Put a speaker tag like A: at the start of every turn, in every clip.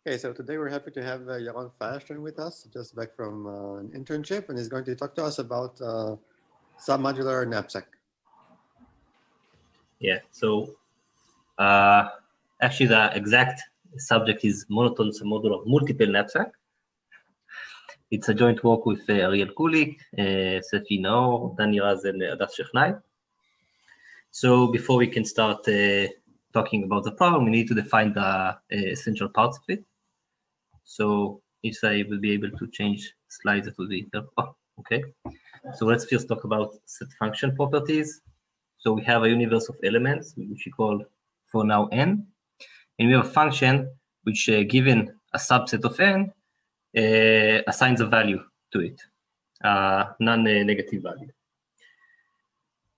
A: Okay, so today we're happy to have Yaron Fairstein with us, just back from an internship, and he's going to talk to us about submodular knapsack.
B: Yeah, so actually the exact subject is monotone submodular multiple knapsack. It's a joint work with Ariel Kulik, Sefi Naor, Dani Raz, and Adas Shechnai. So before we can start talking about the problem, we need to define the essential parts of it. So if I will be able to change slides, it will be okay. So let's first talk about set function properties. So we have a universe of elements, which we call for now n, and we have a function which, given a subset of n, assigns a value to it, non-negative value.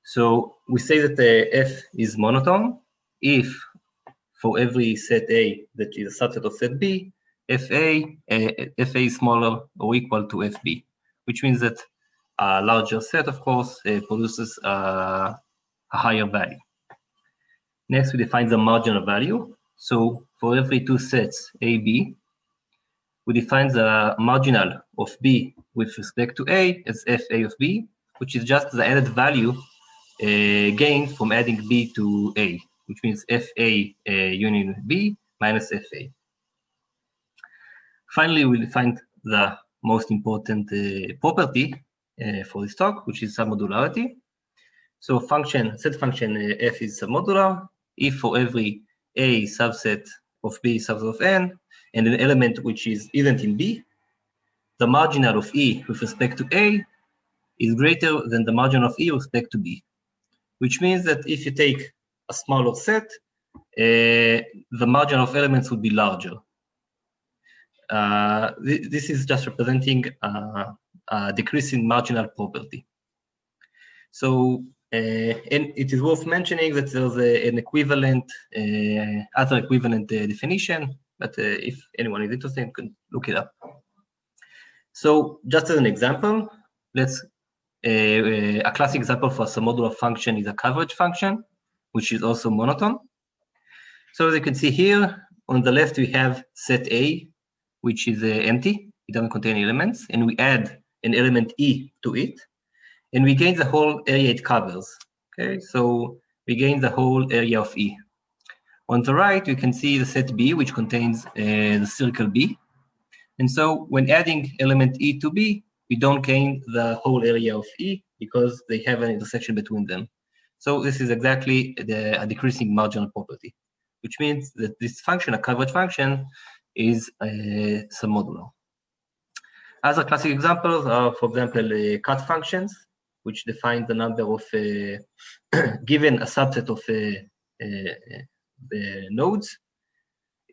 B: So we say that f is monotone if for every set A that is a subset of set B, FA is smaller or equal to FB, which means that a larger set, of course, produces a higher value. Next, we define the marginal value. So for every two sets AB, we define the marginal of B with respect to A as FA of B, which is just the added value gained from adding B to A, which means FA union B minus FA. Finally, we'll define the most important property for this talk, which is submodularity. So set function f is submodular if for every A subset of B subset of n and an element which isn't in B, the marginal of E with respect to A is greater than the marginal of E with respect to B, which means that if you take a smaller set, the margin of elements would be larger. This is just representing a decreasing marginal property. So, and it is worth mentioning that there's an equivalent, other equivalent definition, but if anyone is interested, you can look it up. So, just as an example, let's a classic example for a submodular function is a coverage function, which is also monotone. So as you can see here, on the left we have set A, which is empty, it doesn't contain elements, and we add an element E to it, and we gain the whole area it covers. Okay, so we gain the whole area of E. On the right, you can see the set B, which contains the circle B. And so when adding element E to B, we don't gain the whole area of E because they have an intersection between them. So this is exactly a decreasing marginal property, which means that this function, a coverage function, is submodular. Other classic examples are, for example, cut functions, which define the number of, given a subset of nodes,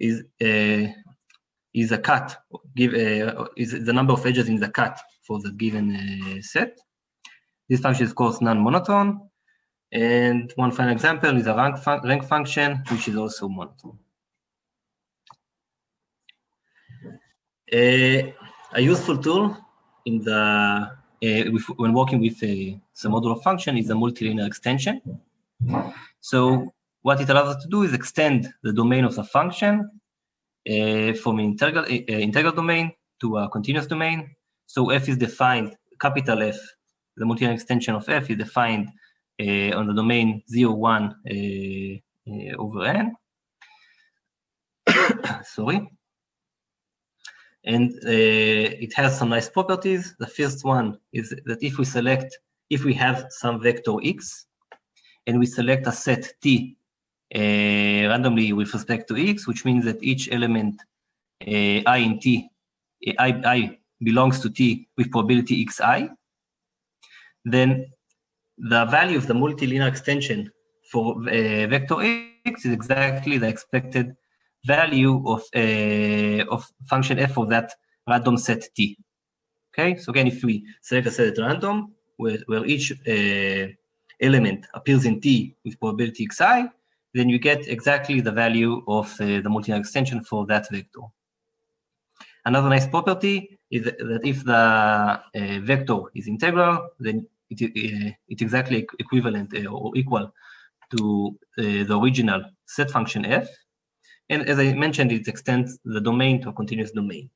B: is a cut, is the number of edges in the cut for the given set. This function is, of course, non-monotone. And one final example is a rank function, which is also monotone. A useful tool in the when working with a submodular function is a multilinear extension. So what it allows us to do is extend the domain of the function from an integral domain to a continuous domain. So f is defined, capital F, the multilinear extension of f is defined on the domain 0, 1 over n. Sorry. And it has some nice properties. The first one is that if we have some vector x, and we select a set T randomly with respect to x, which means that each element I in T, I belongs to T with probability xi, then the value of the multilinear extension for vector x is exactly the expected value of function f of that random set T. Okay, so again, if we select a set at random, where each element appears in T with probability xi, then you get exactly the value of the multilinear extension for that vector. Another nice property is that if the vector is integral, then it's exactly equivalent or equal to the original set function f. And as I mentioned, it extends the domain to a continuous domain.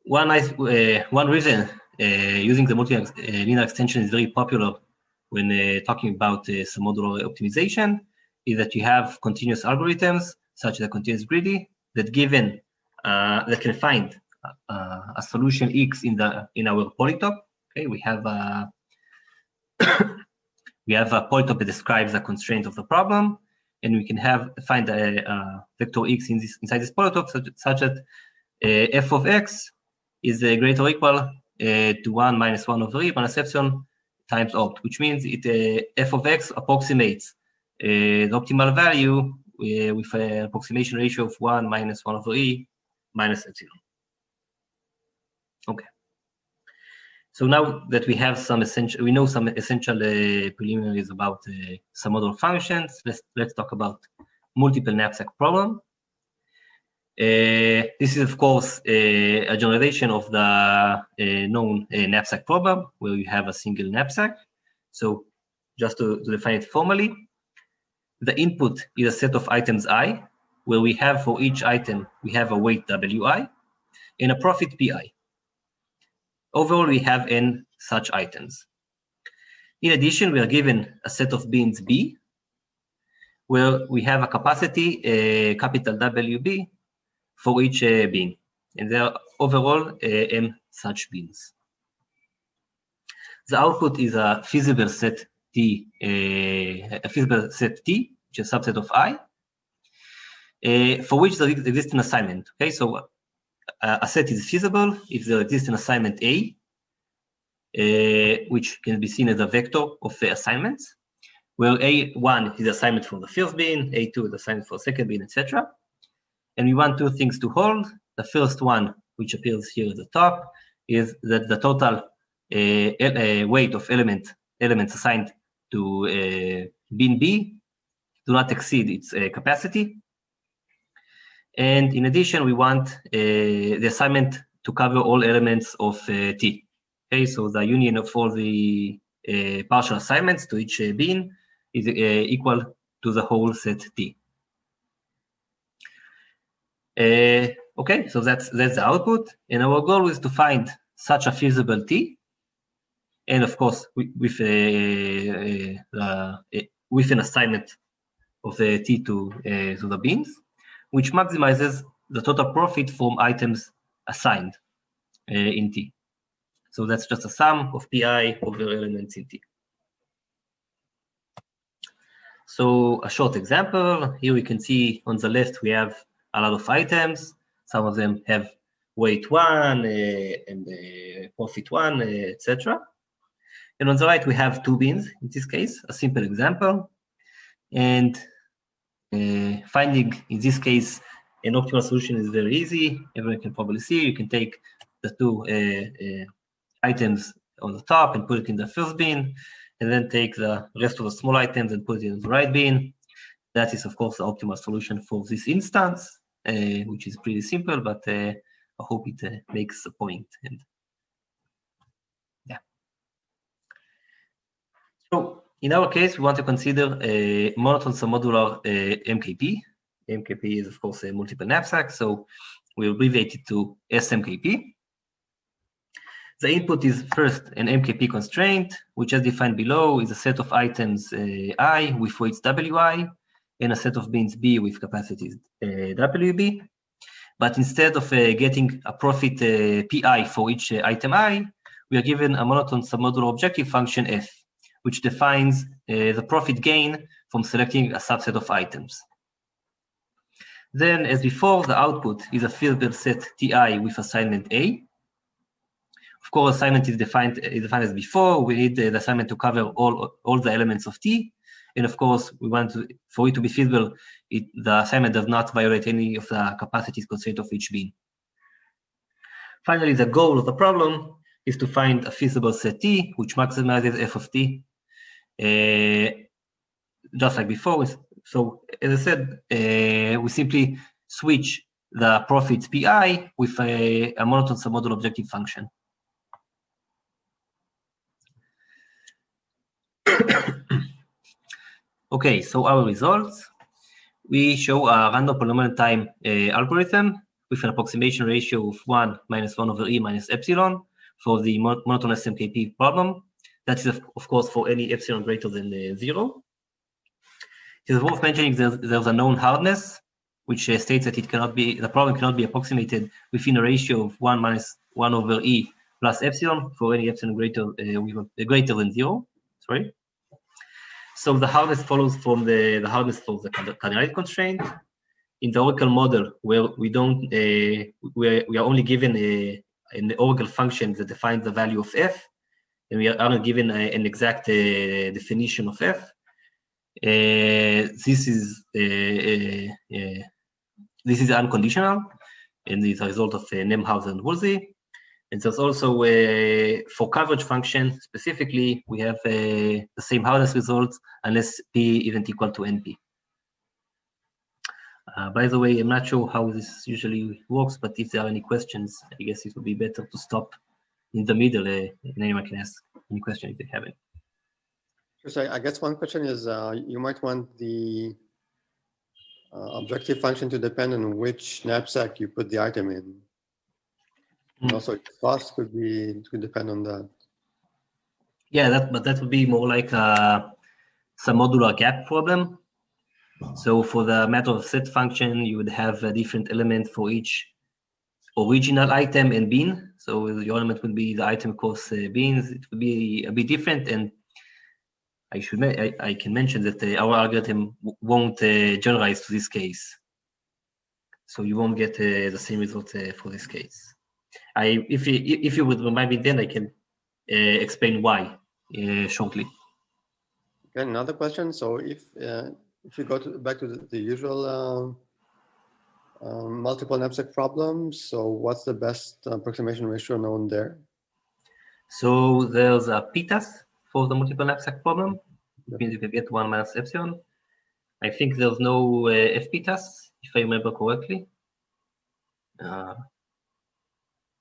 B: One reason using the multilinear extension is very popular when talking about submodular optimization is that you have continuous algorithms, such as continuous greedy, that given that can find a solution X in our polytop. Okay, we have a polytop that describes the constraint of the problem, and we can find a vector X inside this polytop, such that f of x is greater or equal to 1 minus 1 over e minus epsilon times opt, which means f of x approximates the optimal value with an approximation ratio of 1 minus 1 over e minus epsilon. Okay. So now that we have some essential preliminaries about submodular functions, let's talk about multiple knapsack problem. This is, of course, a generalization of the known knapsack problem, where you have a single knapsack. So just to define it formally, the input is a set of items I, where we have for each item, we have a weight wi, and a profit pi. Overall, we have n such items. In addition, we are given a set of bins B, where we have a capacity, capital WB, for each bin, and there are overall m such bins. The output is a feasible set T, which is a subset of I, for which there exists an assignment. Okay, so a set is feasible if there exists an assignment A, which can be seen as a vector of the assignments, where A1 is assignment for the first bin, A2 is assignment for the second bin, etc. And we want two things to hold. The first one, which appears here at the top, is that the total weight of elements assigned to bin B do not exceed its capacity. And in addition, we want the assignment to cover all elements of T. Okay, so the union of all the partial assignments to each bin is equal to the whole set T. Okay, so that's the output, and our goal is to find such a feasible T, and of course with an assignment of the T to the bins, which maximizes the total profit from items assigned in T. So that's just a sum of pi over elements in T. So a short example, here we can see on the left we have a lot of items. Some of them have weight 1 and profit 1, etc. And on the right we have two bins, in this case, a simple example. And finding, in this case, an optimal solution is very easy. Everyone can probably see. You can take the two items on the top and put it in the first bin, and then take the rest of the small items and put it in the right bin. That is, of course, the optimal solution for this instance, which is pretty simple, but I hope it makes a point. And yeah. So in our case, we want to consider a monotone submodular MKP. MKP is, of course, a multiple knapsack, so we abbreviate it to SMKP. The input is first an MKP constraint, which as defined below is a set of items I with weights Wi and a set of bins B with capacities WB. But instead of getting a profit PI for each item I, we are given a monotone submodular objective function F, which defines the profit gain from selecting a subset of items. Then, as before, the output is a feasible set Ti with assignment A. Of course, assignment is defined as before. We need the assignment to cover all the elements of T. And of course, we want for it to be feasible, the assignment does not violate any of the capacities constraint of each bin. Finally, the goal of the problem is to find a feasible set T, which maximizes f of T, just like before. So as I said, we simply switch the profits Pi with a monotone submodular objective function. Okay, so our results. we show a random polynomial time algorithm with an approximation ratio of 1 minus 1 over e minus epsilon for the monotone SMKP problem. That is, of course, for any epsilon greater than 0. It is worth mentioning there's a known hardness, which states that the problem cannot be approximated within a ratio of 1 minus 1 over e plus epsilon for any epsilon greater than 0. Sorry. So the hardness follows from the hardness for the cardinality constraint. In the Oracle model, where we don't, we are only given an Oracle function that defines the value of f, and we are not given an exact definition of f. This is unconditional, and is a result of Nemhauser and Woolsey. And there's also for coverage function specifically, we have the same hardness results unless p isn't equal to np. By the way, I'm not sure how this usually works, but if there are any questions, I guess it would be better to stop in the middle, and anyone can ask any question if they have it.
A: So I guess one question is you might want the objective function to depend on which knapsack you put the item in. And also cost could depend on that.
B: Yeah, but that would be more like a submodular gap problem. So for the matter of set function, you would have a different element for each original item and bin. So the element would be the item across bins. It would be a bit different, and I can mention that our algorithm won't generalize to this case. So you won't get the same result for this case. If you would remind me, then I can explain why shortly.
A: Okay, another question. So if you go back to the usual multiple knapsack problems, so what's the best approximation ratio known there?
B: So there's a p-tas for the multiple knapsack problem. It means you can get 1 minus epsilon. I think there's no f-p-tas, if I remember correctly.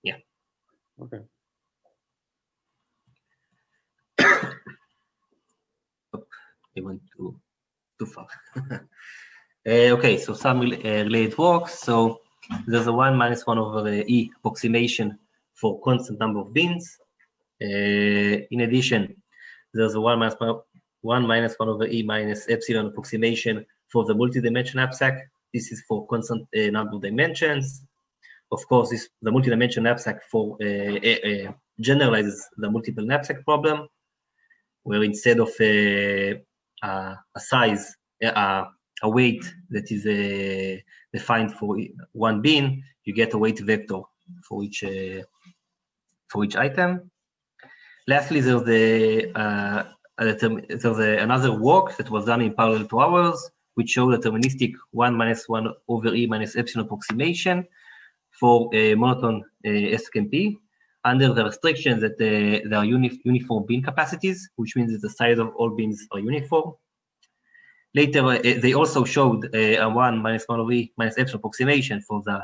B: Yeah.
A: Okay.
B: I went too far. Okay, so some related works. So there's a 1 minus 1 over e approximation for constant number of bins. In addition, there's a 1 minus 1 over e minus epsilon approximation for the multi-dimensional knapsack. This is for constant number of dimensions. Of course, the multi-dimensional knapsack for generalizes the multiple knapsack problem, where instead of a size, a weight that is defined for one bin, you get a weight vector for each item. Lastly, there's another work that was done in parallel to ours, which showed a deterministic 1 minus 1 over e minus epsilon approximation for a monotone SMKP under the restriction that there are uniform bin capacities, which means that the size of all bins are uniform. Later, they also showed a 1 minus 1 over e minus epsilon approximation for the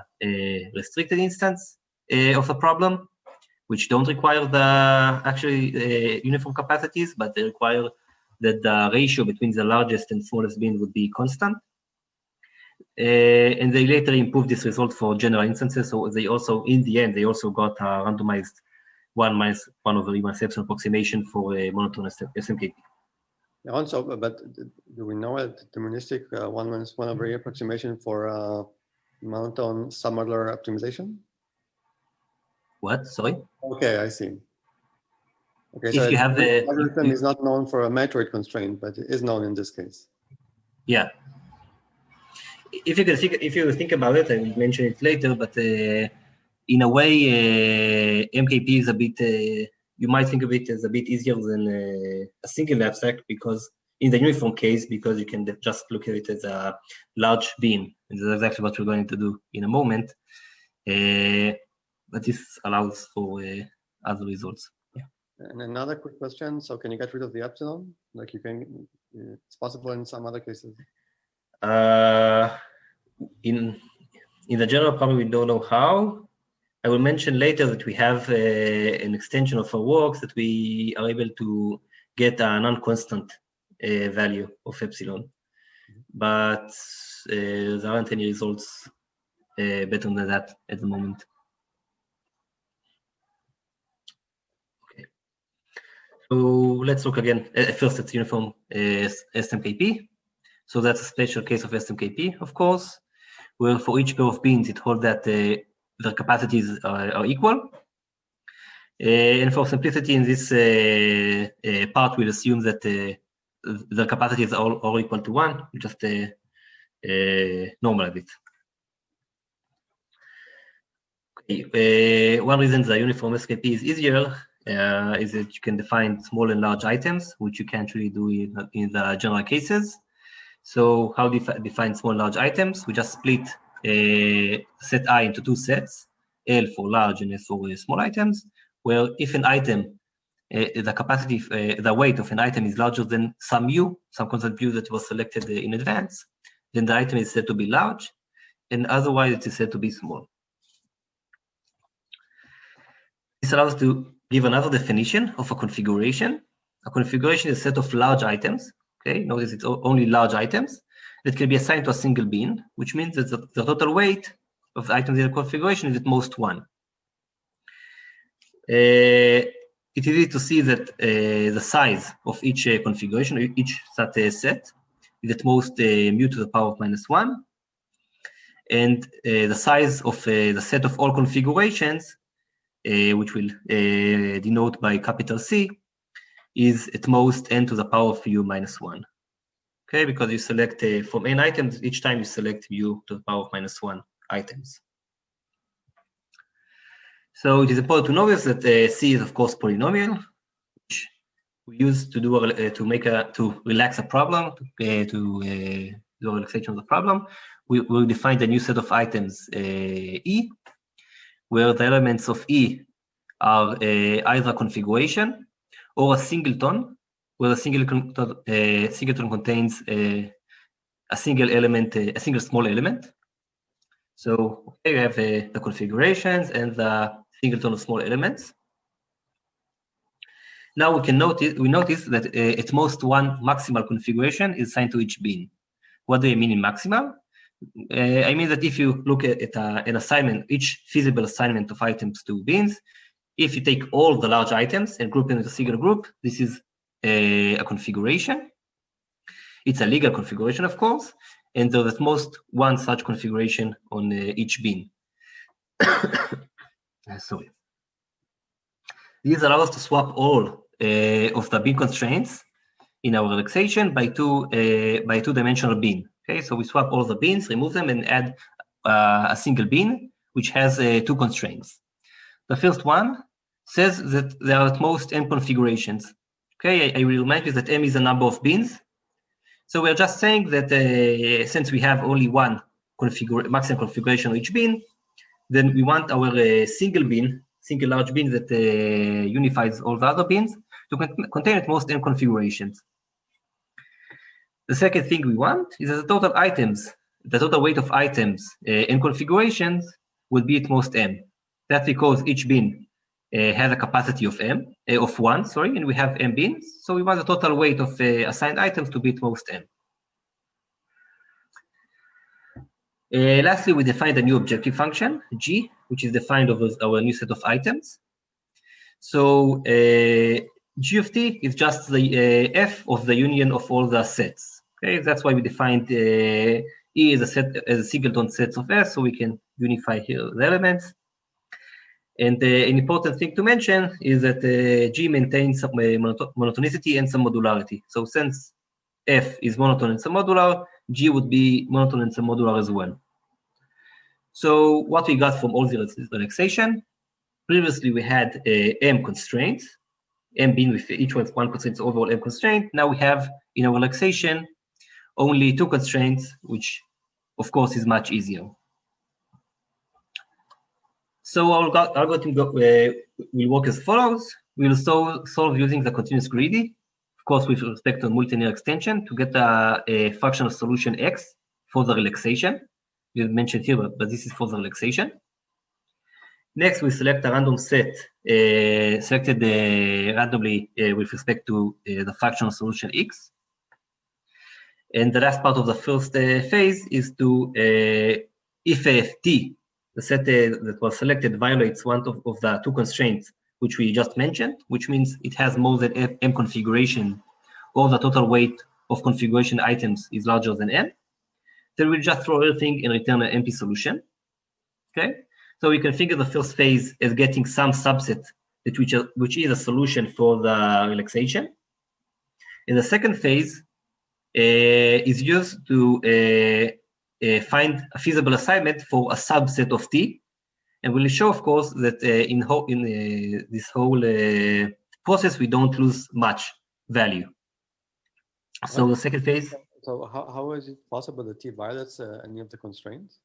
B: restricted instance of the problem, which don't require the actually uniform capacities, but they require that the ratio between the largest and smallest bin would be constant. And they later improved this result for general instances. So they also, in the end, they also got a randomized 1 minus 1 over e minus epsilon approximation for a monotone SMKP.
A: Also, but do we know a deterministic 1 minus 1 over e approximation for monotone submodular optimization?
B: What? Sorry?
A: Okay, I see. Okay,
B: If
A: so
B: you have
A: the algorithm is not known for a matroid constraint, but it is known in this case.
B: Yeah. If you think about it, I will mention it later, but in a way, MKP is a bit, you might think of it as a bit easier than a single knapsack, because in the uniform case, because you can just look at it as a large bin, and that's exactly what we're going to do in a moment. But this allows for other results. Yeah.
A: And another quick question. So can you get rid of the epsilon? Like you can, it's possible in some other cases.
B: In the general problem, we don't know how. I will mention later that we have an extension of our works that we are able to get a non-constant value of epsilon. but there aren't any results better than that at the moment. Okay. So let's look again first at uniform SMKP. So that's a special case of SMKP, of course, where for each pair of beans, it holds that their capacities are equal. And for simplicity in this part, we'll assume that the capacities are all equal to 1. We just normalize it. Okay. One reason the uniform SKP is easier is that you can define small and large items, which you can't really do in the general cases. So how do you define small and large items? We just split set I into 2 sets, L for large and S for small items, where if an item, the capacity, the weight of an item is larger than some mu, some constant mu that was selected in advance, then the item is said to be large, and otherwise it is said to be small. This allows us to give another definition of a configuration. A configuration is a set of large items. Okay, notice it's only large items that can be assigned to a single bin, which means that the total weight of the items in the configuration is at most 1. It is easy to see that the size of each configuration, each such set, is at most mu to the power of -1. And the size of the set of all configurations, which we'll denote by capital C, is at most n to the power of u -1. Okay, because you select from n items, each time you select u to the power of -1 items. So it is important to notice that C is of course polynomial, which we use to do to relax a problem, to do a relaxation of the problem. We'll define a new set of items E, where the elements of E are either configuration or a singleton, where the singleton contains a single element, a single small element. So okay, we have the configurations and the singleton of small elements. Now we notice that at most 1 maximal configuration is assigned to each bin. What do I mean in maximal? I mean that if you look at an assignment, each feasible assignment of items to bins, if you take all the large items and group them into a single group, this is a configuration. It's a legal configuration, of course, and there's at most 1 such configuration on each bin. Sorry. These allow us to swap all of the bin constraints in our relaxation by two-dimensional bin. Okay, so we swap all the bins, remove them, and add a single bin which has 2 constraints. The first one says that there are at most n configurations. Okay, I will remind you that m is a number of bins. So we're just saying that since we have only 1 maximum configuration of each bin, then we want our single large bin that unifies all the other bins to contain at most n configurations. The second thing we want is that the total weight of items and configurations will be at most m. That's because each bin has a capacity of 1, and we have m bins. So we want the total weight of assigned items to be at most m. Lastly, we defined a new objective function, g, which is defined over our new set of items. So g of t is just the f of the union of all the sets. Okay, that's why we defined E as a singleton sets of S, so we can unify here the elements. And an important thing to mention is that G maintains some monotonicity and some modularity. So since F is monotone and submodular, G would be monotone and submodular as well. So what we got from all the relaxation, previously we had M constraints, M being with each one constraint, overall M constraint. Now we have in our relaxation only 2 constraints, which of course is much easier. So our algorithm will work as follows. We will solve using the continuous greedy, of course with respect to multilinear extension, to get a functional solution X for the relaxation. You mentioned here, but this is for the relaxation. Next, we select a random set selected randomly with respect to the functional solution X. And the last part of the first phase is to, if t, the set that was selected, violates one of the two constraints which we just mentioned, which means it has more than m configuration, or the total weight of configuration items is larger than m, then we'll just throw everything and return an empty solution. Okay, so we configure the first phase as getting some subset which is a solution for the relaxation. And the second phase is used to find a feasible assignment for a subset of T. And we'll show, of course, that in this whole process, we don't lose much value. So the second phase.
A: So how is it possible that T violates any of the constraints?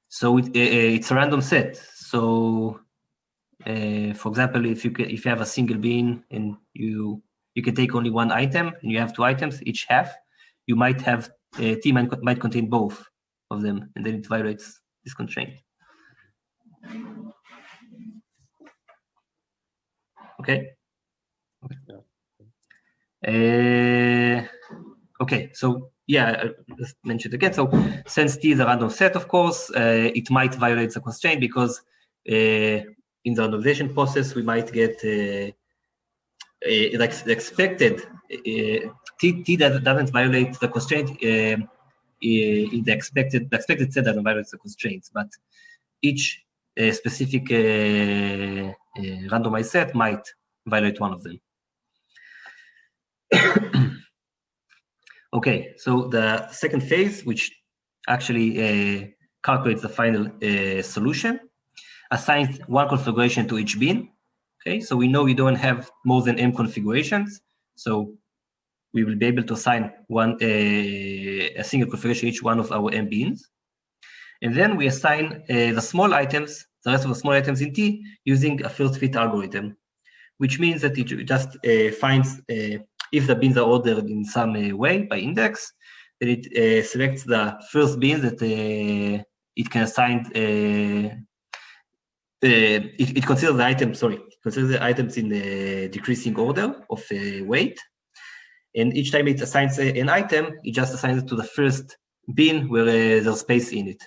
B: So it's a random set. So for example, if you have a single bin and you can take only one item and you have two items, each half, you might have T might contain both of them, and then it violates this constraint. Okay. Yeah. Okay, so yeah, just mentioned again. So since T is a random set, of course, it might violate the constraint because in the randomization process, we might get like the expected T doesn't violate the constraint in the expected set doesn't violate the constraints, but each specific randomized set might violate one of them. Okay, so the second phase, which actually calculates the final solution, assigns one configuration to each bin. Okay, so we know we don't have more than m configurations, so we will be able to assign a single configuration each one of our m bins. And then we assign the small items, the rest of the small items in T, using a first fit algorithm, which means that it just finds if the bins are ordered in some way by index, then it selects the first bin that it can assign. It considers the items. Sorry, it considers the items in the decreasing order of weight, and each time it assigns an item, it just assigns it to the first bin where there's space in it.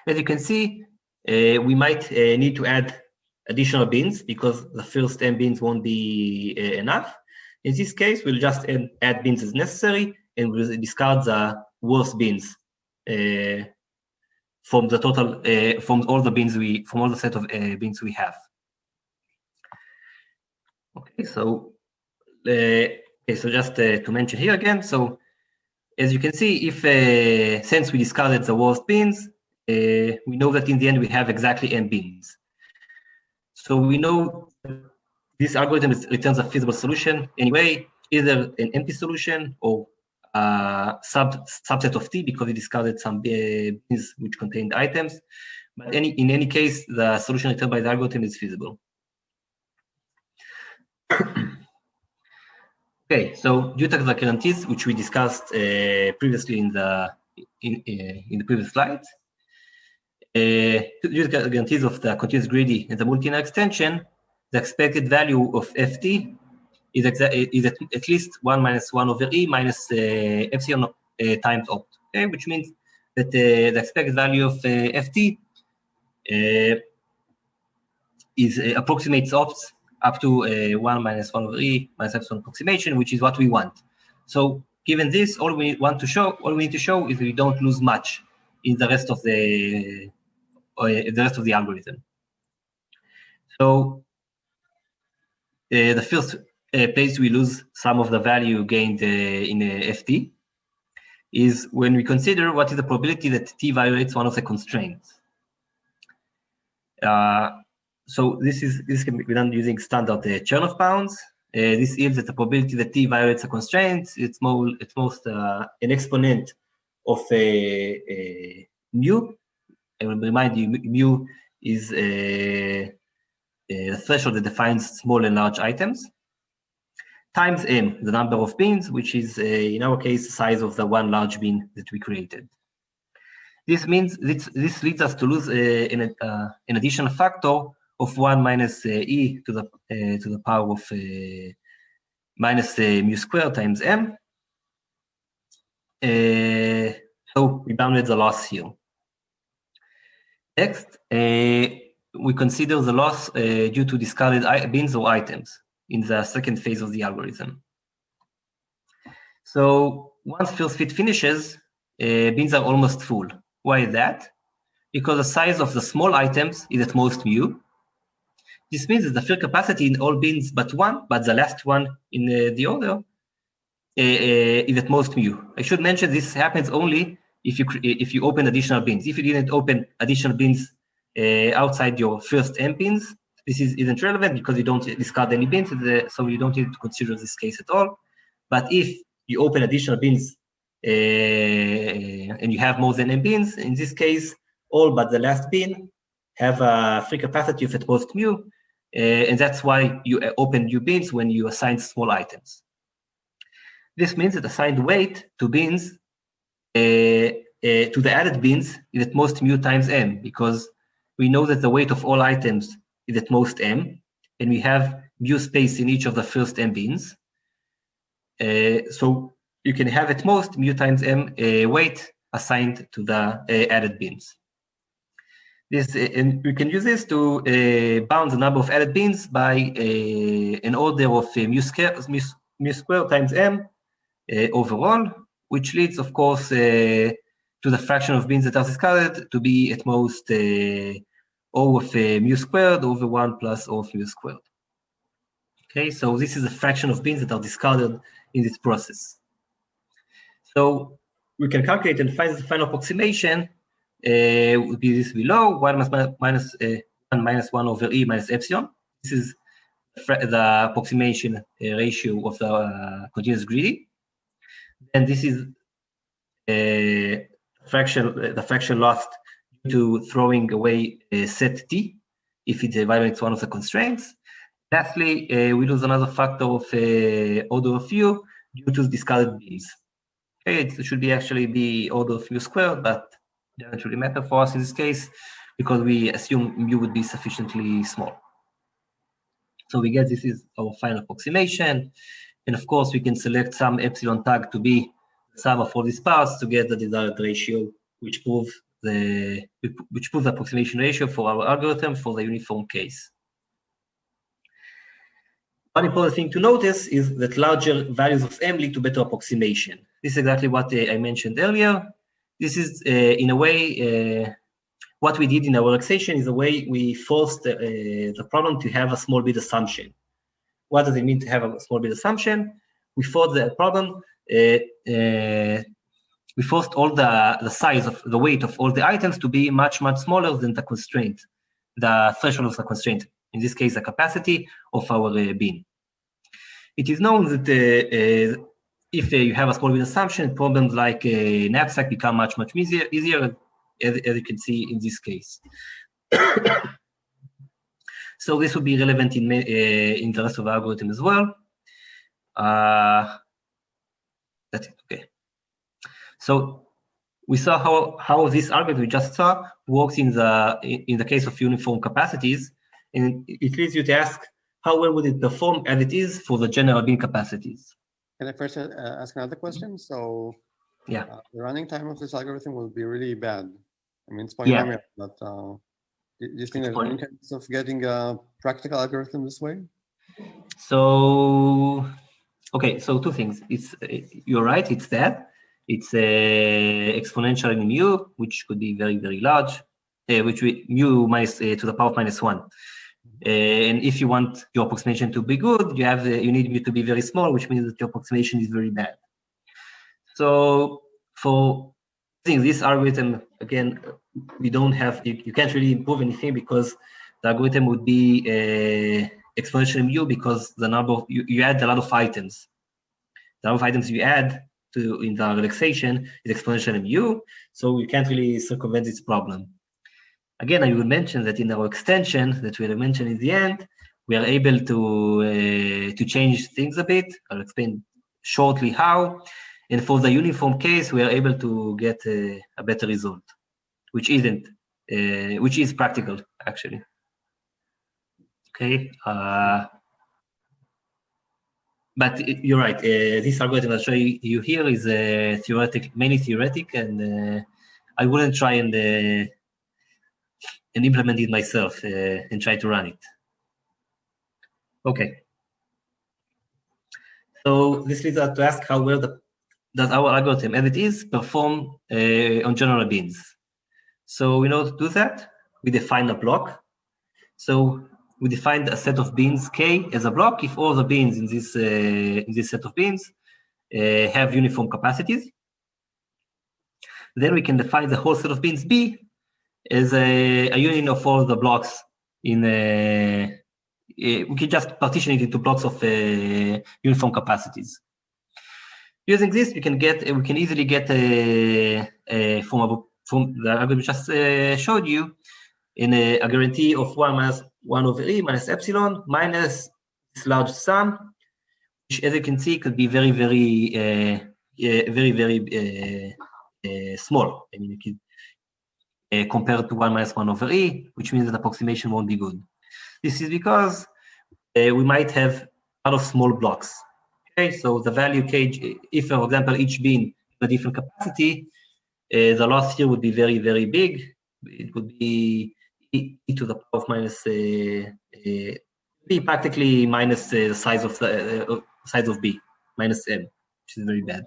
B: As you can see, we might need to add additional bins because the first m bins won't be enough. In this case, we'll just add bins as necessary, and we'll discard the worst bins from the total from all the set of bins we have. Okay, so just to mention here again, so as you can see, if since we discarded the worst bins, we know that in the end we have exactly m bins. So we know this algorithm returns a feasible solution anyway, either an empty solution or a subset of T because we discarded some bins which contained items. But in any case, the solution returned by the algorithm is feasible. Okay, so due to the guarantees which we discussed previously in the previous slides, due to the guarantees of the continuous greedy and the multi-linear extension, the expected value of Ft is at least 1 minus 1 over E minus epsilon times opt. Okay, which means that the expected value of Ft approximates opts up to 1 minus 1 over E minus epsilon approximation, which is what we want. So given this, all we need to show is we don't lose much in the rest of the algorithm. So the first place we lose some of the value gained in Ft is when we consider what is the probability that T violates one of the constraints. So this can be done using standard Chernoff bounds. This yields that the probability that T violates a constraint, it's most an exponent of mu. I will remind you, mu is the threshold that defines small and large items, times m, the number of bins, which is in our case the size of the one large bin that we created. This means this leads us to lose an additional factor of 1 minus e to the power of minus mu squared times m, So we bounded the loss here. Next, we consider the loss due to discarded bins or items in the second phase of the algorithm. So once first fit finishes, bins are almost full. Why is that? Because the size of the small items is at most mu. This means that the fill capacity in all bins but one, but the last one in the order, is at most mu. I should mention this happens only if you open additional bins. If you didn't open additional bins outside your first M bins, this isn't relevant because you don't discard any bins, so you don't need to consider this case at all. But if you open additional bins and you have more than M bins, in this case, all but the last bin have a free capacity of at most mu, and that's why you open new bins when you assign small items. This means that assigned weight to bins, to the added bins, is at most mu times m, because we know that the weight of all items is at most m, and we have mu space in each of the first m bins. So you can have at most mu times m weight assigned to the added bins. And we can use this to bound the number of added bins by an order of mu squared times m overall, which leads, of course, to the fraction of bins that are discarded to be at most O of mu squared over 1 plus O of mu squared. Okay, so this is a fraction of bins that are discarded in this process. So we can calculate and find the final approximation would be this below, 1 minus 1 over E minus epsilon. This is the approximation ratio of the continuous greedy. And this is the fraction lost due to throwing away set T if it violates one of the constraints. Lastly, we lose another factor of order of U due to discarded bins. Okay, it should be actually be order of mu squared, but it doesn't really matter for us in this case because we assume mu would be sufficiently small. So we get this is our final approximation. And of course, we can select some epsilon tag to be the sum of all these parts to get the desired ratio, which proves the approximation ratio for our algorithm for the uniform case. One important thing to notice is that larger values of M lead to better approximation. This is exactly what I mentioned earlier. This is, in a way, what we did in our relaxation is the way we forced the problem to have a small bit assumption. What does it mean to have a small bit assumption? We forced the problem, we forced all the size of the weight of all the items to be much, much smaller than the constraint, the threshold of the constraint, in this case, the capacity of our bin. It is known that if you have a small bit assumption, problems like Knapsack become much, much easier as you can see in this case. So this would be relevant in the rest of the algorithm as well. That's it, okay. So we saw how this algorithm we just saw works in the case of uniform capacities, and it leads you to ask how well would it perform as it is for the general bin capacities.
A: Can I first ask another question? So
B: yeah,
A: the running time of this algorithm will be really bad. I mean, it's polynomial, but do you think there's any chance of getting a practical algorithm this way?
B: So, okay, so two things. You're right, it's that. It's exponential in mu, which could be very, very large, mu minus to the power of -1. And if you want your approximation to be good, you need mu to be very small, which means that your approximation is very bad. So for using this algorithm, again, we don't have, you can't really improve anything because the algorithm would be exponential mu because the number of, you add a lot of items. The number of items you add in the relaxation is exponential mu, so you can't really circumvent this problem. Again, I will mention that in our extension that we'll mention in the end, we are able to change things a bit. I'll explain shortly how. And for the uniform case, we are able to get a better result, which is practical actually. Okay. But you're right. This algorithm I'll show you here is mainly theoretic, and I wouldn't try and implement it myself and try to run it. Okay. So this leads us to ask how well does our algorithm, as it is, perform on general beans. So in order to do that, we define a block. So we defined a set of beans K as a block if all the beans in this set of beans have uniform capacities. Then we can define the whole set of beans B as a union of all the blocks in we can just partition it into blocks of uniform capacities. Using this, we can easily get from the algorithm we just showed you in a guarantee of 1 minus 1 over E minus epsilon minus this large sum, which, as you can see, could be very, very, small. I mean, compared to 1 minus 1 over E, which means that approximation won't be good. This is because we might have a lot of small blocks. Okay, so the value K, if, for example, each bean has a different capacity, the loss here would be very, very big. It would be e to the power of minus, be practically minus the size of the size of B, minus M, which is very bad.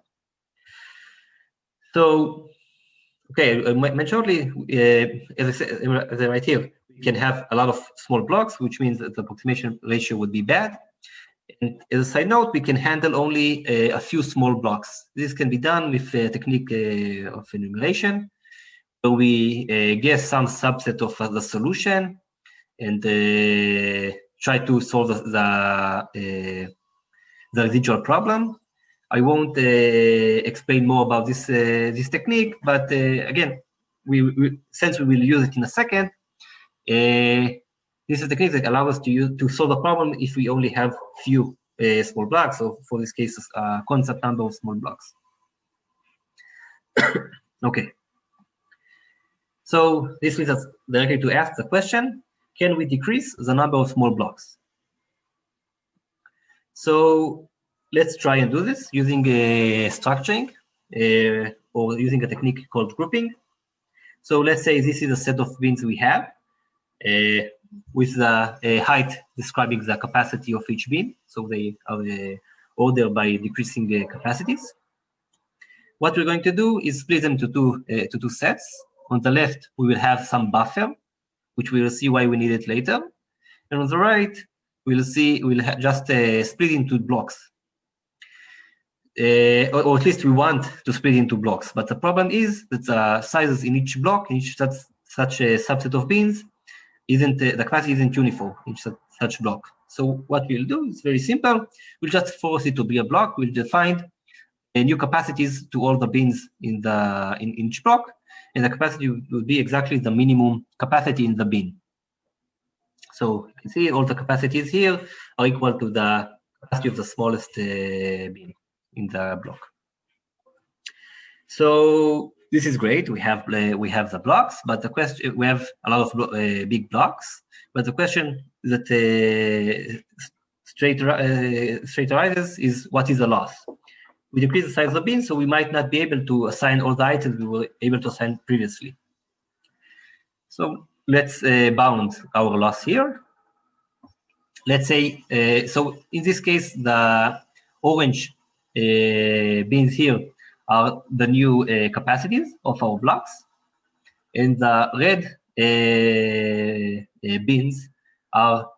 B: So, okay, shortly, as I write here, we can have a lot of small blocks, which means that the approximation ratio would be bad. And as a side note, we can handle only a few small blocks. This can be done with a technique of enumeration. So we guess some subset of the solution and try to solve the residual problem. I won't explain more about this this technique, but again, since we will use it in a second, this is a technique that allows us to solve a problem if we only have few small blocks. So for this case, a constant number of small blocks. Okay. So this leads us directly to ask the question, can we decrease the number of small blocks? So let's try and do this using structuring or using a technique called grouping. So let's say this is a set of beans we have with the height describing the capacity of each bean. So they are ordered by decreasing capacities. What we're going to do is split them to two sets. On the left, we will have some buffer, which we will see why we need it later. And on the right, we'll just split into blocks. Or at least we want to split into blocks. But the problem is that the sizes in each block, in each such a subset of beans, the capacity isn't uniform in such block. So what we'll do is very simple. We'll just force it to be a block. We'll define new capacities to all the beans in each block, and the capacity will be exactly the minimum capacity in the bean. So you can see all the capacities here are equal to the capacity of the smallest bean in the block. So this is great. We have the blocks, but the question, we have a lot of big blocks. But the question that straight arises is, what is the loss? We decrease the size of the bean, so we might not be able to assign all the items we were able to assign previously. So let's bound our loss here. Let's say, so in this case, the orange beans here are the new capacities of our blocks, and the red beans are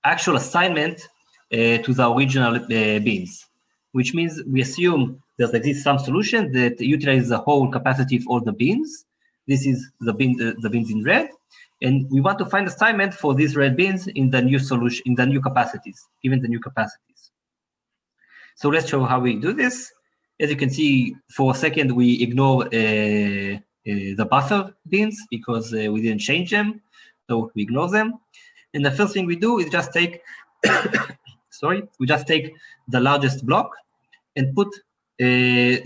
B: actual assignment to the original beans, which means we assume there exists some solution that utilizes the whole capacity of all the beans. This is the beans in red, and we want to find assignment for these red beans in the new solution, in the new capacities, given the new capacities. So let's show how we do this. As you can see, for a second, we ignore the buffer beans because we didn't change them, so we ignore them. And the first thing we do is just take, we just take the largest block and put the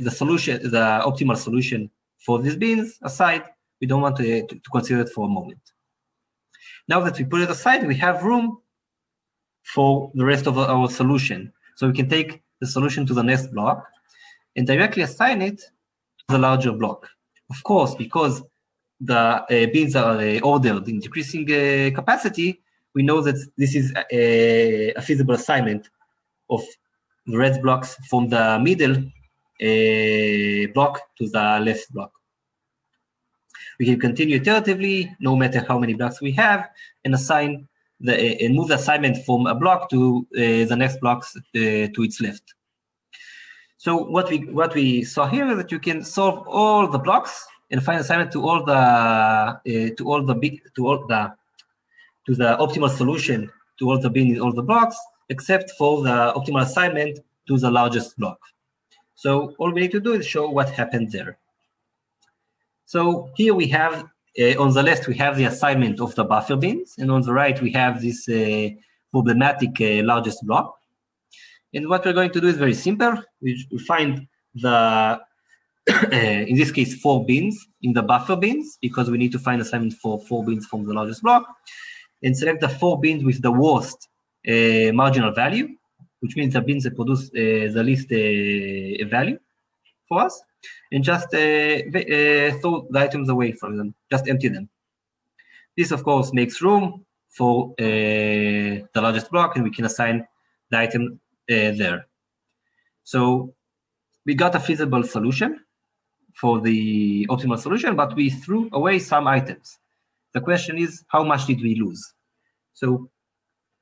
B: optimal solution for these beans aside. We don't want to consider it for a moment. Now that we put it aside, we have room for the rest of our solution. So we can take the solution to the next block and directly assign it to the larger block. Of course, because the bins are ordered in decreasing capacity, we know that this is a feasible assignment of the red blocks from the middle block to the left block. We can continue iteratively, no matter how many blocks we have, and assign and move the assignment from a block to the next blocks to its left. So what we saw here is that you can solve all the blocks and find assignment to all the optimal solution to all the bins in all the blocks, except for the optimal assignment to the largest block. So all we need to do is show what happened there. So here we have, on the left, we have the assignment of the buffer bins, and on the right, we have this problematic largest block. And what we're going to do is very simple. We find the, in this case, 4 bins in the buffer bins, because we need to find assignment for 4 bins from the largest block, and select the 4 bins with the worst marginal value, which means the bins that produce the least value for us, and just throw the items away from them, just empty them. This, of course, makes room for the largest block, and we can assign the item there. So we got a feasible solution for the optimal solution, but we threw away some items. The question is, how much did we lose? So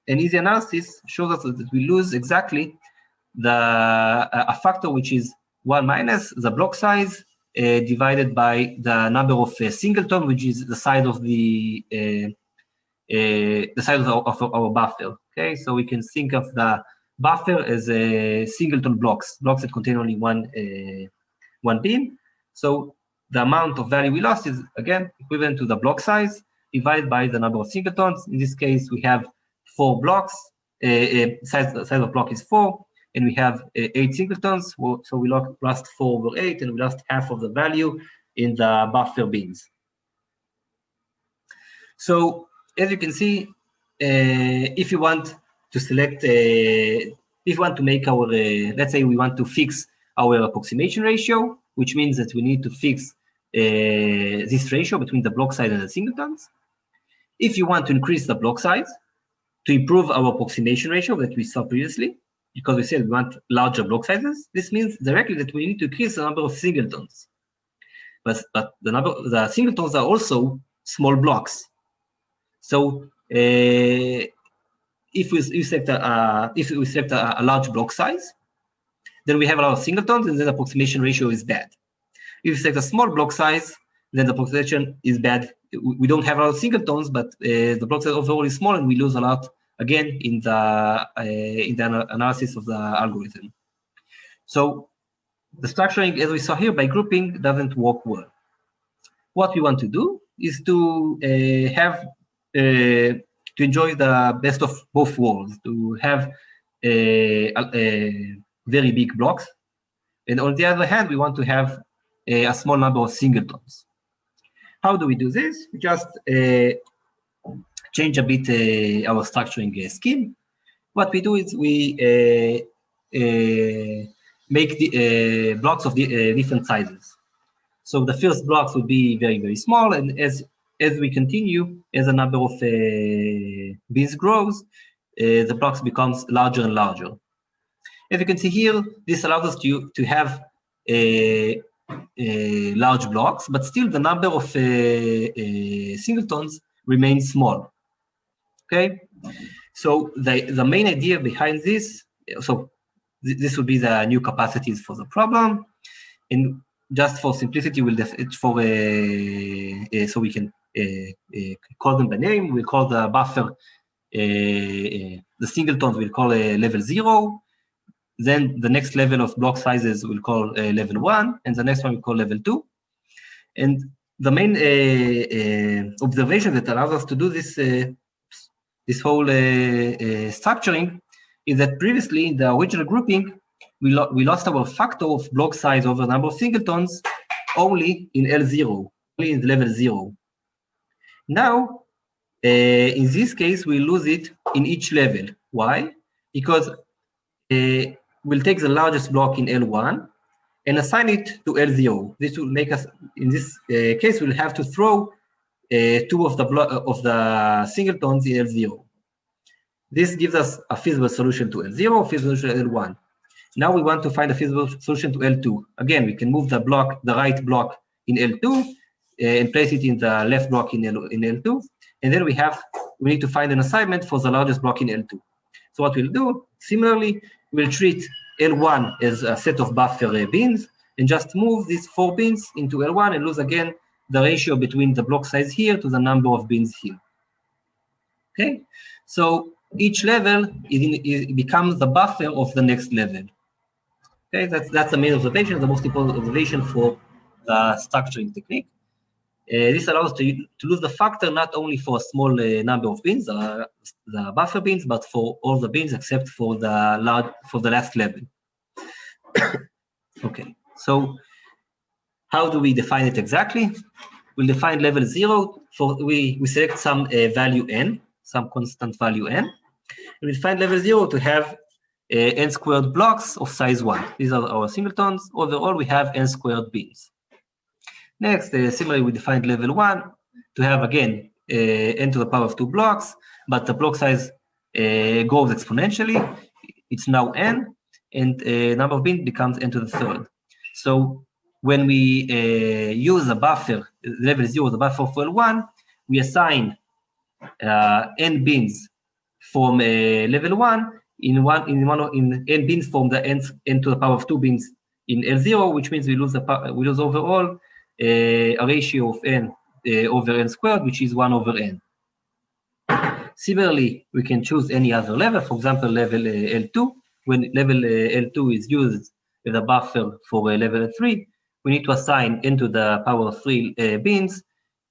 B: an easy analysis shows us that we lose exactly a factor which is 1 minus the block size divided by the number of singleton, which is the size of our buffer. Okay, so we can think of the buffer as a singleton blocks that contain only one bin. So the amount of value we lost is again equivalent to the block size divided by the number of singletons. In this case, we have 4 blocks. Size of block is 4, and we have 8 singletons. So we lost 4 over 8, and we lost half of the value in the buffer bins. So as you can see, if you want to select, if you want to make our, let's say we want to fix our approximation ratio, which means that we need to fix this ratio between the block size and the singletons. If you want to increase the block size to improve our approximation ratio that we saw previously, because we said we want larger block sizes, this means directly that we need to increase the number of singletons. But the singletons are also small blocks. So if we select a large block size, then we have a lot of singletons, and then the approximation ratio is bad. If we select a small block size, then the approximation is bad. We don't have a lot of singletons, but the block size overall is small, and we lose a lot again in the analysis of the algorithm. So the structuring, as we saw here, by grouping doesn't work well. What we want to do is to to enjoy the best of both worlds, to have very big blocks, and on the other hand, we want to have a small number of singletons. How do we do this? We just change a bit our structuring scheme. What we do is we make the blocks of different sizes. So the first blocks will be very, very small, and as we continue, as the number of bins grows, the blocks becomes larger and larger. As you can see here, this allows us to have large blocks, but still the number of singletons remains small. Okay, so the main idea behind this, so this would be the new capacities for the problem, and just for simplicity, we'll so we can call them by name. We'll call the buffer the singletons. We'll call level 0. Then the next level of block sizes we'll call level 1, and the next one we'll call level 2. And the main observation that allows us to do this this whole structuring is that previously in the original grouping, we lost our factor of block size over number of singletons only in L0, only in level 0. Now, in this case, we lose it in each level. Why? Because we'll take the largest block in L1 and assign it to L0. This will make us, in this case, we'll have to throw two of the singletons in L0. This gives us a feasible solution to L0, a feasible solution to L1. Now we want to find a feasible solution to L2. Again, we can move the right block in L2 and place it in the left block in L2. And then we need to find an assignment for the largest block in L2. So what we'll do, similarly, we'll treat L1 as a set of buffer bins and just move these 4 bins into L1 and lose again the ratio between the block size here to the number of bins here. Okay, so each level it becomes the buffer of the next level. Okay, that's the main observation, the most important observation for the structuring technique. This allows to lose the factor not only for a small number of bins, the buffer bins, but for all the bins except for the last level. Okay, so how do we define it exactly? We'll define level 0 for we select some value n, some constant value n. And we define level 0 to have n squared blocks of size 1. These are our singletons. Overall, we have n squared bins. Next, similarly, we defined level 1 to have, again, n to the power of 2 blocks, but the block size grows exponentially. It's now n, and number of bins becomes n to the third. So when we use a buffer, level 0, the buffer for L1, we assign n bins from level 1 in n bins from the n to the power of 2 bins in L0, which means we lose overall a ratio of n over n squared, which is 1 over n. Similarly, we can choose any other level, for example, level L2. When level L2 is used as a buffer for level 3, we need to assign n to the power of 3 bins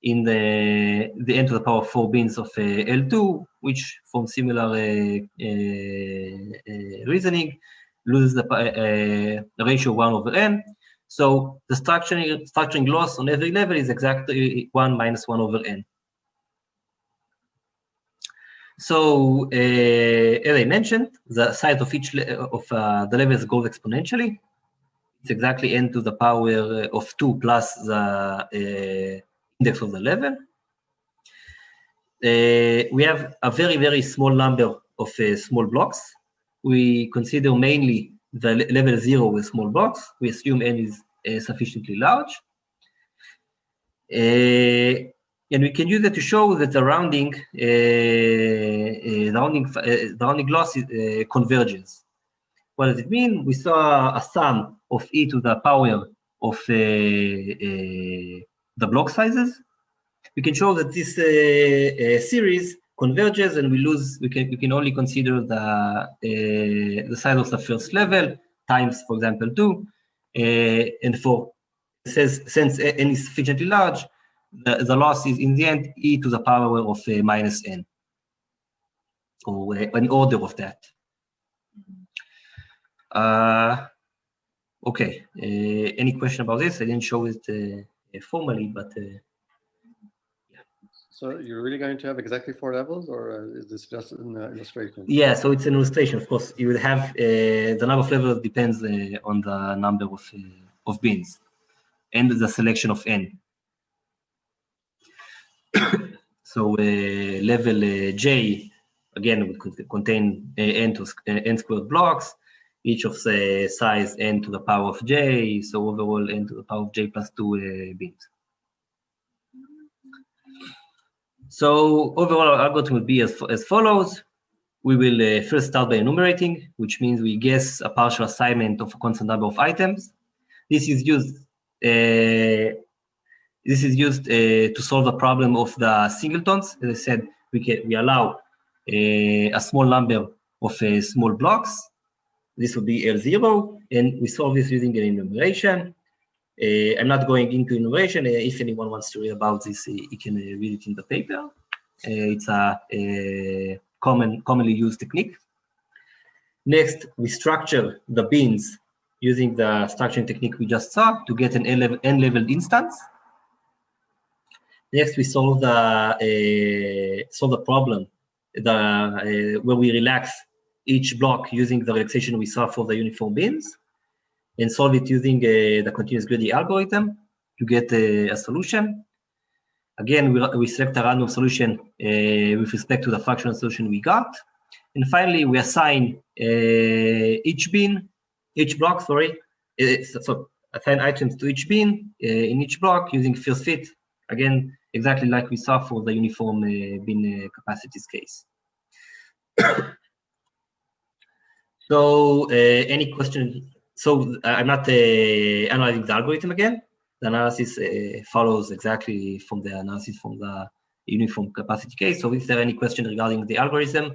B: in the n to the power of 4 bins of L2, which from similar reasoning loses the ratio 1 over n. So the structuring loss on every level is exactly 1 minus 1 over n. So as I mentioned, the size of each the levels goes exponentially. It's exactly n to the power of 2 plus the index of the level. We have a very, very small number of small blocks. We consider mainly the level 0 with small blocks. We assume n is sufficiently large. And we can use it to show that the rounding loss converges. What does it mean? We saw a sum of e to the power of the block sizes. We can show that this series converges, and we can only consider the size of the first level times, for example, 2, and since n is sufficiently large, the loss is in the end e to the power of minus n, or an order of that. Okay, any question about this? I didn't show it formally, but yeah.
A: So you're really going to have exactly 4 levels, or is this just an illustration?
B: Yeah, so it's an illustration. Of course, you will have the number of levels depends on the number of bins and the selection of n. So level J, again, would contain n squared blocks, each of the size n to the power of j, so overall n to the power of j plus 2 bins. So overall, our algorithm would be as follows. We will first start by enumerating, which means we guess a partial assignment of a constant number of items. This is used to solve the problem of the singletons. As I said, we allow a small number of small blocks. This would be L0, and we solve this using an enumeration. I'm not going into enumeration. If anyone wants to read about this, you can read it in the paper. It's a commonly used technique. Next, we structure the bins using the structuring technique we just saw to get an n-leveled instance. Next, we solve the problem where we relax each block using the relaxation we saw for the uniform bins, and solve it using the continuous greedy algorithm to get a solution. Again, we select a random solution with respect to the functional solution we got. And finally, we assign each block, so assign items to each bin in each block using first fit. Again, exactly like we saw for the uniform bin capacities case. So any question? So I'm not analyzing the algorithm again. The analysis follows exactly from the analysis from the uniform capacity case. So if there are any question regarding the algorithm,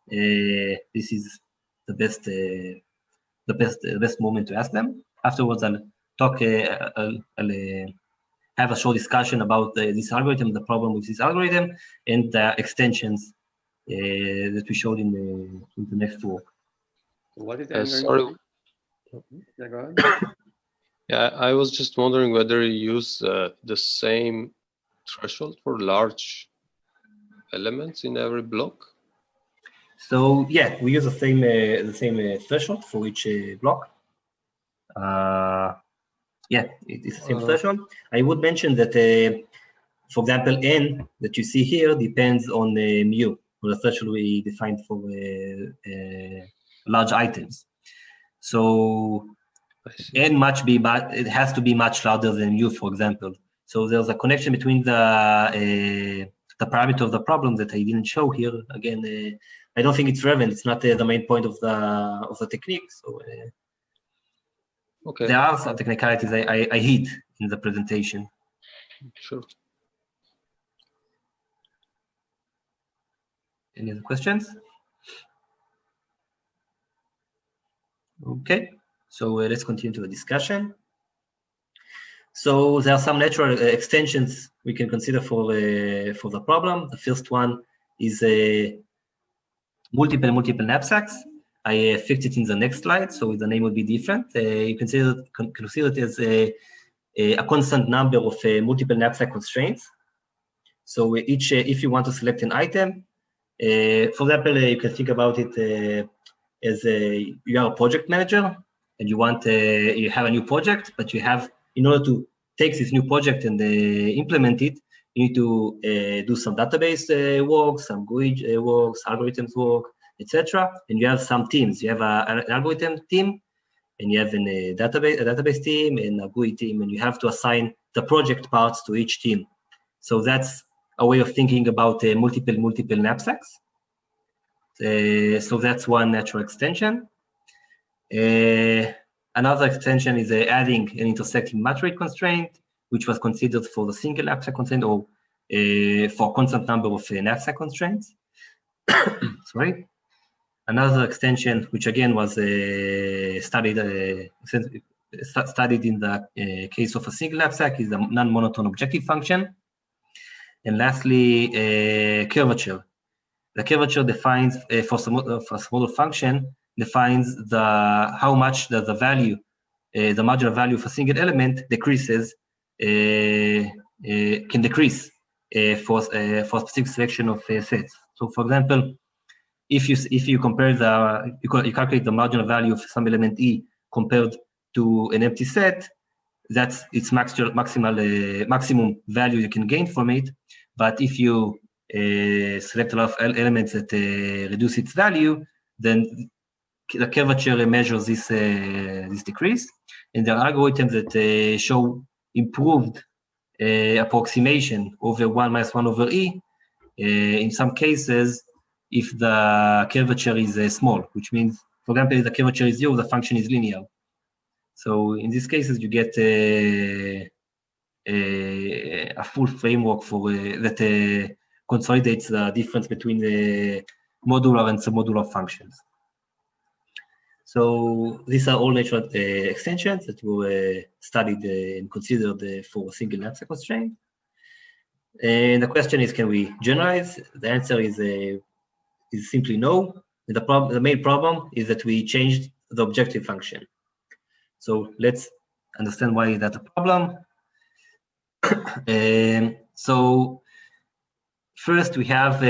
B: this is the best moment to ask them. Afterwards, I'll talk. I'll have a short discussion about this algorithm, the problem with this algorithm, and the extensions that we showed in the next talk.
A: What is the
C: sorry.
A: Yeah, go ahead.
C: Yeah, I was just wondering whether you use the same threshold for large elements in every block.
B: So yeah, we use the same threshold for each block. Yeah, it's the same threshold. I would mention that, for example, n that you see here depends on mu, or the threshold we defined for large items. So n it has to be much larger than mu, for example. So there's a connection between the parameter of the problem that I didn't show here. Again, I don't think it's relevant. It's not the main point of the technique. So
C: okay.
B: There are some technicalities I hid in the presentation.
C: Sure.
B: Any other questions? Okay, so let's continue to the discussion. So there are some natural extensions we can consider for the problem. The first one is multiple knapsacks. I fixed it in the next slide, so the name will be different. You consider it as a constant number of multiple knapsack constraints. So each, if you want to select an item, for example, you can think about it as you are a project manager and you want you have a new project, but you have, in order to take this new project and implement it, you need to do some database work, some GUI work, algorithms work, etc. And you have some teams. You have an algorithm team, and you have a database team and a GUI team, and you have to assign the project parts to each team. So that's a way of thinking about multiple knapsacks. So that's one natural extension. Another extension is adding an intersecting match rate constraint, which was considered for the single knapsack constraint or for constant number of knapsack constraints. Sorry. Another extension, which again was studied in the case of a single knapsack, is the non-monotone objective function. And lastly, curvature. The curvature defines for Submodular function defines how much the value, the marginal value of a single element decreases, can decrease for a specific selection of sets. So, for example, if you compare you calculate the marginal value of some element E compared to an empty set, that's its maximum value you can gain from it. But if you select a lot of elements that reduce its value, then the curvature measures this decrease. And there are algorithms that show improved approximation over 1 minus 1 over E. In some cases, if the curvature is small, which means, for example, if the curvature is 0, the function is linear. So in these cases, you get a full framework for that consolidates the difference between the modular and submodular functions. So these are all natural extensions that were studied and considered for a single knapsack constraint. And the question is, can we generalize? The answer is simply no. And the main problem is that we changed the objective function. So let's understand why that's a problem. So first we have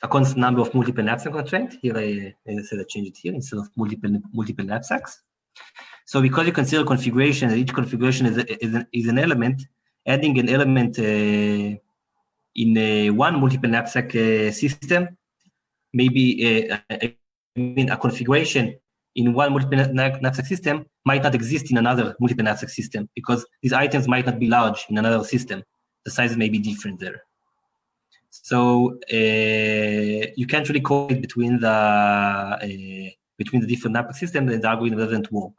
B: a constant number of multiple knapsack constraints. Here I said I change it here instead of multiple knapsacks. So because you consider configuration, each configuration is an element, adding an element in one multiple knapsack system, maybe a configuration in one multiple knapsack system might not exist in another multiple knapsack system because these items might not be large in another system. The size may be different there. So you can't really correlate between the different knapsack systems, and the algorithm doesn't work.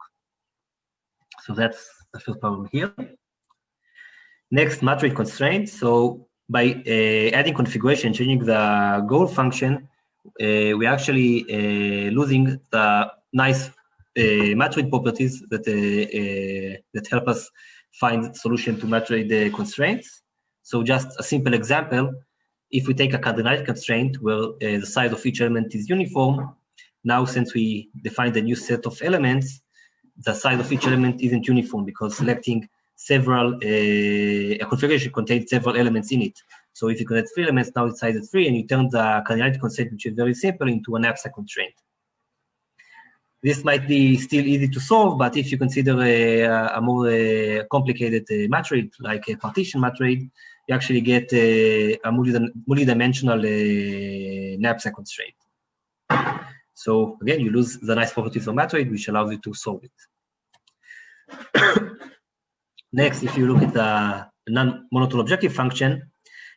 B: So that's the first problem here. Next, matrix constraints. So by adding configuration, changing the goal function, we're actually losing the nice matrix properties that help us find solution to matrix constraints. So just a simple example, if we take a cardinality constraint where the size of each element is uniform, now since we define the new set of elements, the size of each element isn't uniform because selecting several, a configuration contains several elements in it. So if you connect 3 elements, now it's size at 3, and you turn the cardinality constraint, which is very simple, into a knapsack constraint. This might be still easy to solve, but if you consider a more complicated matrix, like a partition matrix, you actually get a multi-dimensional knapsack constraint. So again, you lose the nice properties of matrix, which allows you to solve it. Next, if you look at the non-monotone objective function,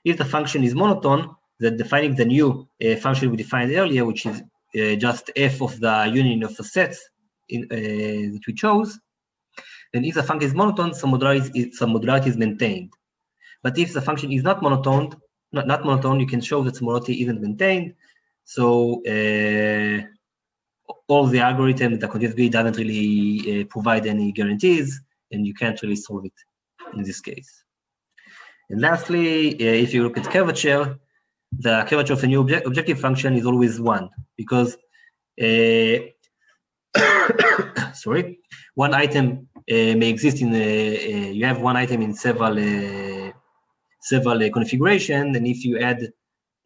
B: if the function is monotone, then defining the new function we defined earlier, which is just f of the union of the sets that we chose, then if the function is monotone, some modularity is maintained. But if the function is not monotone, you can show that modularity isn't maintained. So all the algorithm, the continuity doesn't really provide any guarantees, and you can't really solve it in this case. And lastly, if you look at curvature, the curvature of a new objective function is always 1 because sorry, one item may exist in you have one item in several configurations, and if you add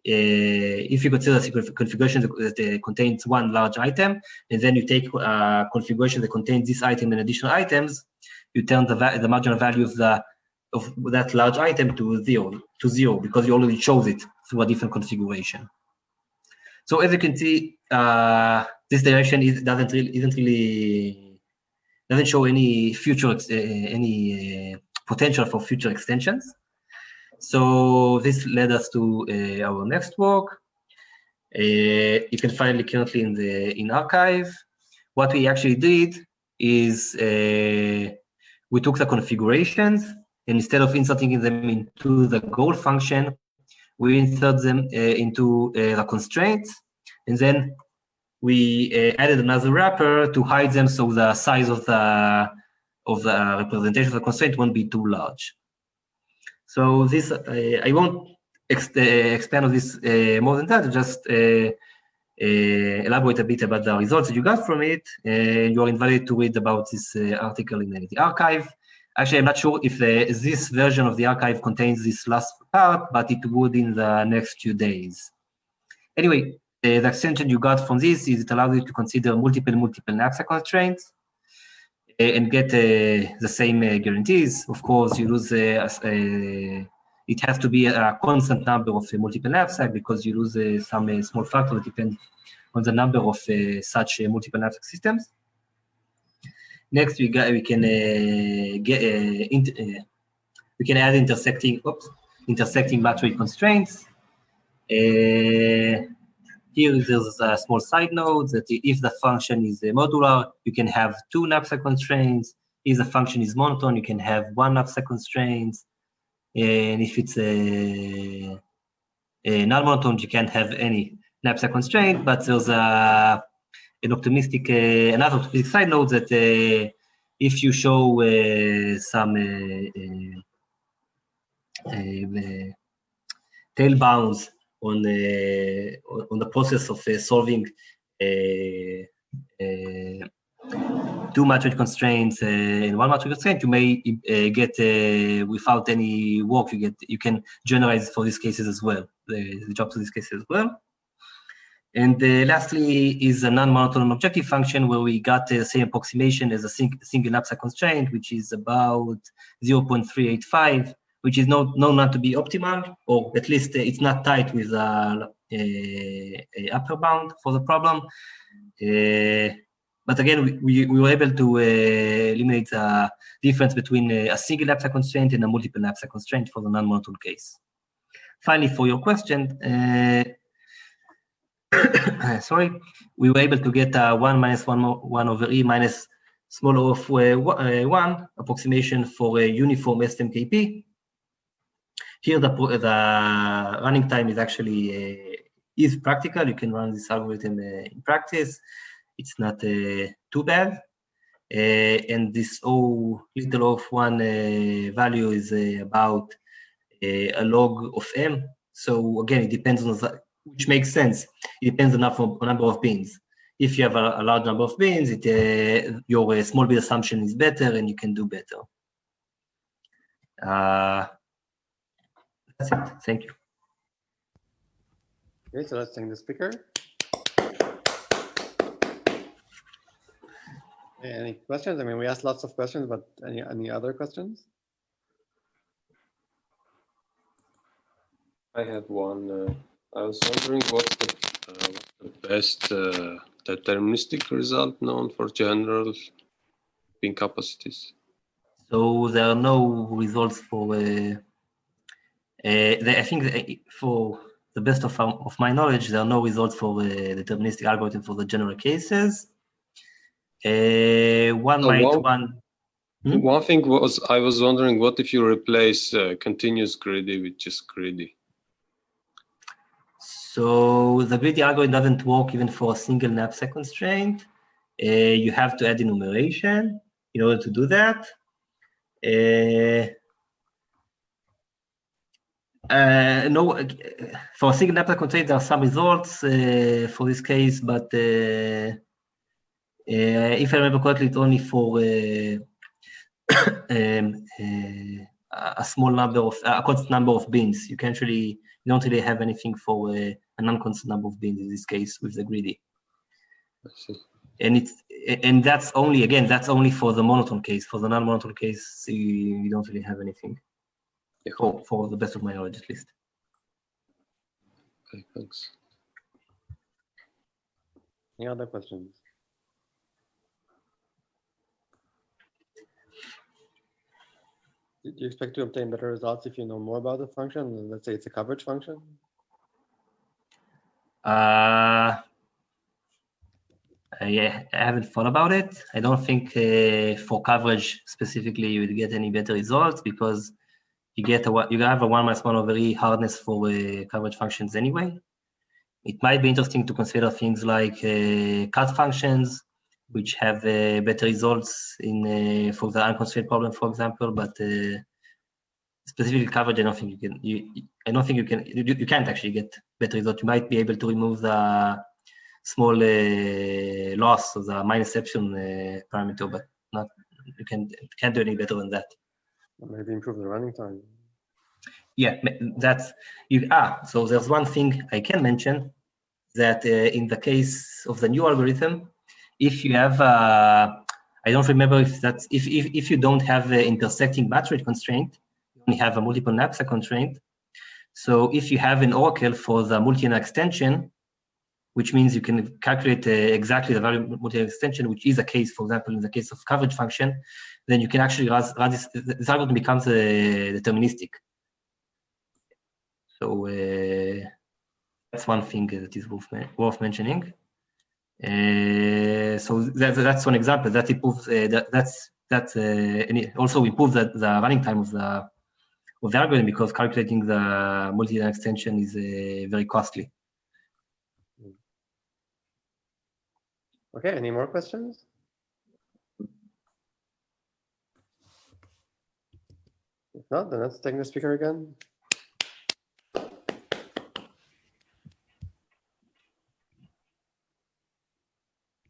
B: if you consider a configuration that contains one large item, and then you take a configuration that contains this item and additional items, you turn the marginal value of that large item to zero because you already chose it through a different configuration. So as you can see, this direction doesn't show any future potential for future extensions. So this led us to our next work. You can find it currently in archive. What we actually did is we took the configurations, and instead of inserting them into the goal function, we insert them into the constraints, and then we added another wrapper to hide them so the size of the representation of the constraint won't be too large. So this, I won't expand on this more than that, just elaborate a bit about the results that you got from it. You are invited to read about this article in the archive. Actually, I'm not sure if this version of the archive contains this last part, but it would in the next few days. Anyway, the extension you got from this is it allows you to consider multiple knapsack constraints and get the same guarantees. Of course, you lose it has to be a constant number of multiple knapsack because you lose some small factor that depends on the number of such multiple knapsack systems. Next, we can add intersecting matrix constraints. Here there's a small side note that if the function is modular, you can have 2 knapsack constraints. If the function is monotone, you can have 1 knapsack constraint. And if it's a non-monotone, you can't have any knapsack constraint. But there's another optimistic side note that if you show some tail bounds on the process of solving 2 matrix constraints and 1 matrix constraint, you may get without any work. You can generalize for these cases as well. The job to these cases as well. And lastly is a non-monotone objective function where we got the same approximation as a single knapsack constraint, which is about 0.385, which is known not to be optimal, or at least it's not tight with a upper bound for the problem. But again, we were able to eliminate the difference between a single knapsack constraint and a multiple knapsack constraint for the non-monotone case. Finally, for your question, sorry, we were able to get a 1 minus 1 over E minus small o of 1 approximation for a uniform STMKP. Here, the running time is actually is practical. You can run this algorithm in practice. It's not too bad. And this O little of 1 value is about a log of M. So again, it depends on the, which makes sense. It depends on the number of bins. If you have a large number of bins, your small bit assumption is better and you can do better. That's it. Thank you.
A: Okay, so let's thank the speaker. Any questions? I mean, we asked lots of questions, but any other questions?
C: I have one. I was wondering what's the best deterministic result known for general bin capacities?
B: So there are no results for. I think for the best of my knowledge, there are no results for the deterministic algorithm for the general cases. One
C: thing was I was wondering, what if you replace continuous greedy with just greedy?
B: So the greedy algorithm doesn't work even for a single knapsack constraint. You have to add enumeration in order to do that. No, for a single knapsack constraint, there are some results for this case, but if I remember correctly, it's only for a small number of a constant number of bins. You don't really have anything for a non-constant number of bins in this case with the greedy.
C: I see.
B: And that's only for the monotone case. For the non-monotone case, you don't really have anything. Yeah. For the best of my knowledge, at least.
C: Okay, thanks.
A: Any other questions? Do you expect to obtain better results if you know more about the function? Let's say it's a coverage function.
B: Yeah, I haven't thought about it. I don't think for coverage specifically you would get any better results because you have a 1 minus 1 over E hardness for coverage functions anyway. It might be interesting to consider things like cut functions, which have better results in for the unconstrained problem, for example. But specifically coverage, I don't think you can. I don't think you can. You can't actually get better results. You might be able to remove the small loss of the minus epsilon parameter, but not. You can't do any better than that.
A: Maybe improve the running time.
B: Yeah, that's you. So there's one thing I can mention that in the case of the new algorithm, if you have, I don't remember if that's if you don't have the intersecting batch rate constraint, you only have a multiple knapsack constraint. So if you have an oracle for the multi-NA extension, which means you can calculate exactly the value of multi-NA extension, which is a case, for example, in the case of coverage function, then you can actually run this algorithm becomes deterministic. So that's one thing that is worth mentioning. So that's one example that improves. Also improves the running time of the algorithm because calculating the multi-NA extension is very costly.
A: Okay. Any more questions? If not, then let's thank the speaker again.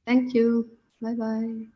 D: Thank you. Bye-bye.